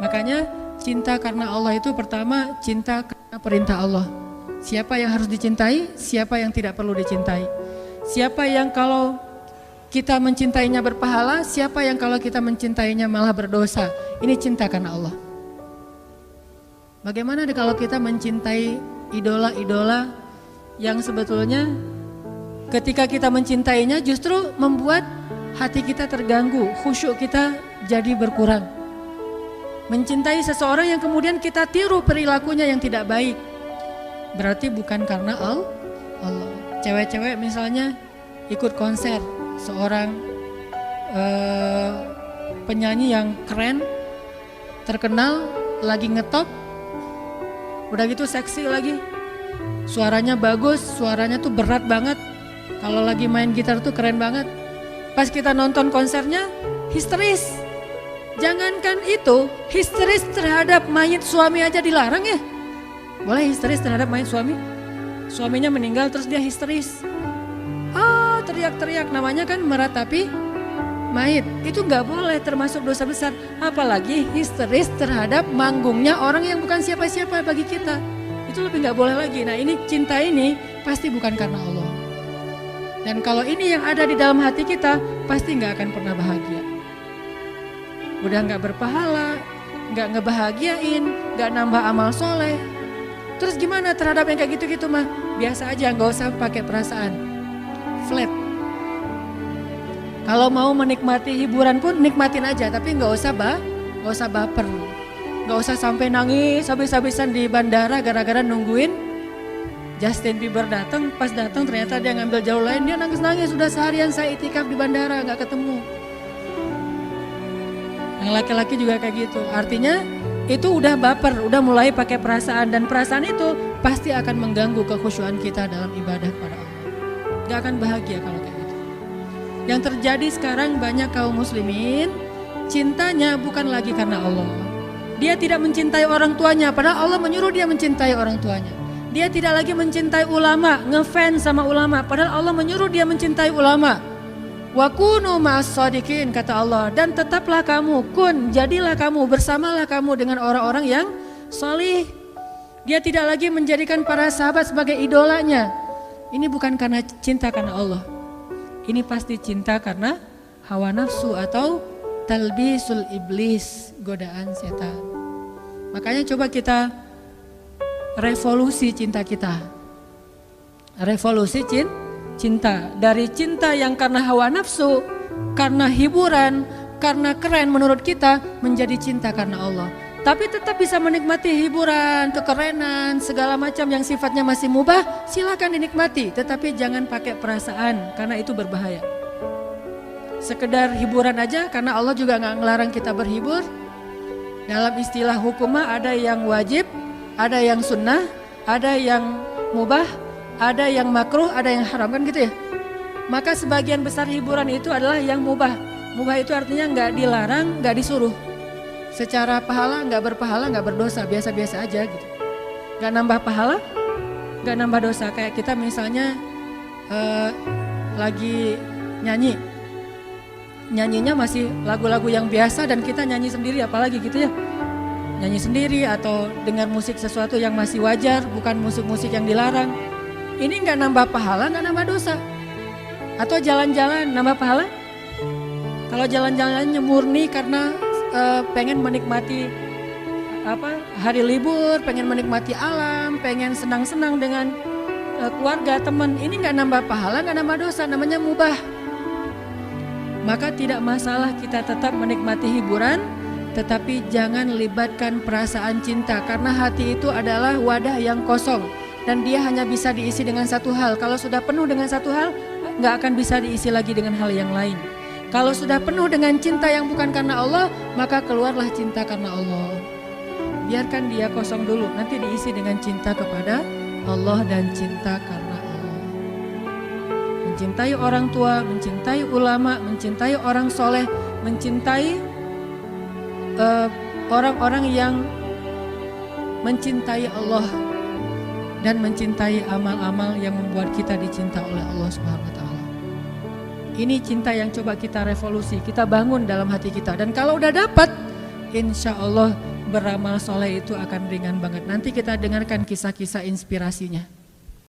Makanya cinta karena Allah itu pertama cinta karena perintah Allah. Siapa yang harus dicintai, siapa yang tidak perlu dicintai. Siapa yang kalau kita mencintainya berpahala, siapa yang kalau kita mencintainya malah berdosa. Ini cinta karena Allah. Bagaimana kalau kita mencintai idola-idola yang sebetulnya ketika kita mencintainya justru membuat hati kita terganggu, khusyuk kita jadi berkurang. Mencintai seseorang yang kemudian kita tiru perilakunya yang tidak baik, berarti bukan karena Allah. Cewek-cewek misalnya ikut konser seorang penyanyi yang keren, terkenal, lagi ngetop, udah gitu seksi lagi, suaranya bagus, suaranya tuh berat banget, kalau lagi main gitar tuh keren banget. Pas kita nonton konsernya histeris. Jangankan itu, histeris terhadap mayit suami aja dilarang ya. Boleh histeris terhadap mayit suami? Suaminya meninggal terus dia histeris. Teriak-teriak, namanya kan meratapi mayit. Itu gak boleh, termasuk dosa besar. Apalagi histeris terhadap manggungnya orang yang bukan siapa-siapa bagi kita. Itu lebih gak boleh lagi. Nah ini cinta ini pasti bukan karena Allah. Dan kalau ini yang ada di dalam hati kita, pasti gak akan pernah bahagia. Udah gak berpahala, gak ngebahagiain, gak nambah amal soleh. Terus gimana terhadap yang kayak gitu-gitu mah? Biasa aja, gak usah pakai perasaan. Flat. Kalau mau menikmati hiburan pun nikmatin aja, tapi gak usah baper. Gak usah sampai nangis habis-habisan di bandara gara-gara nungguin Justin Bieber datang. Pas datang ternyata dia ngambil jalur lain, dia nangis-nangis. Sudah seharian saya itikaf di bandara gak ketemu. Yang laki-laki juga kayak gitu. Artinya itu udah baper, udah mulai pakai perasaan. Dan perasaan itu pasti akan mengganggu kekhusyuan kita dalam ibadah kepada Allah. Gak akan bahagia kalau kayak gitu. Yang terjadi sekarang banyak kaum muslimin cintanya bukan lagi karena Allah. Dia tidak mencintai orang tuanya, padahal Allah menyuruh dia mencintai orang tuanya. Dia tidak lagi mencintai ulama, ngefans sama ulama, padahal Allah menyuruh dia mencintai ulama. Wa kunu ma'as shadiqin, kata Allah, dan tetaplah kamu, jadilah kamu, bersamalah kamu dengan orang-orang yang salih. Dia tidak lagi menjadikan para sahabat sebagai idolanya. Ini bukan karena cinta karena Allah. Ini pasti cinta karena hawa nafsu atau talbisul iblis, godaan setan. Makanya coba kita revolusi cinta kita. Revolusi cinta. Dari cinta yang karena hawa nafsu, karena hiburan, karena keren menurut kita, menjadi cinta karena Allah. Tapi tetap bisa menikmati hiburan, kekerenan, segala macam yang sifatnya masih mubah, silakan dinikmati. Tetapi jangan pakai perasaan, karena itu berbahaya. Sekedar hiburan aja, karena Allah juga gak ngelarang kita berhibur. Dalam istilah hukum ada yang wajib, ada yang sunnah, ada yang mubah, ada yang makruh, ada yang haram, kan gitu ya. Maka sebagian besar hiburan itu adalah yang mubah. Mubah itu artinya gak dilarang, gak disuruh. Secara pahala gak berpahala, gak berdosa, biasa-biasa aja gitu. Gak nambah pahala, gak nambah dosa. Kayak kita misalnya lagi nyanyi, nyanyinya masih lagu-lagu yang biasa dan kita nyanyi sendiri, apalagi gitu ya. Nyanyi sendiri atau dengar musik sesuatu yang masih wajar, bukan musik-musik yang dilarang. Ini gak nambah pahala, gak nambah dosa. Atau jalan-jalan nambah pahala. Kalau jalan-jalannya murni karena pengen menikmati hari libur, pengen menikmati alam, pengen senang-senang dengan keluarga, teman, ini gak nambah pahala, gak nambah dosa, namanya mubah. Maka tidak masalah kita tetap menikmati hiburan, tetapi jangan libatkan perasaan cinta, karena hati itu adalah wadah yang kosong dan dia hanya bisa diisi dengan satu hal. Kalau sudah penuh dengan satu hal, gak akan bisa diisi lagi dengan hal yang lain. Kalau sudah penuh dengan cinta yang bukan karena Allah, maka keluarlah cinta karena Allah. Biarkan dia kosong dulu, nanti diisi dengan cinta kepada Allah dan cinta karena Allah. Mencintai orang tua, mencintai ulama, mencintai orang soleh, mencintai orang-orang yang mencintai Allah dan mencintai amal-amal yang membuat kita dicinta oleh Allah Subhanahu wa Ta'ala. Ini cinta yang coba kita revolusi, kita bangun dalam hati kita. Dan kalau udah dapat, insya Allah beramal soleh itu akan ringan banget. Nanti kita dengarkan kisah-kisah inspirasinya.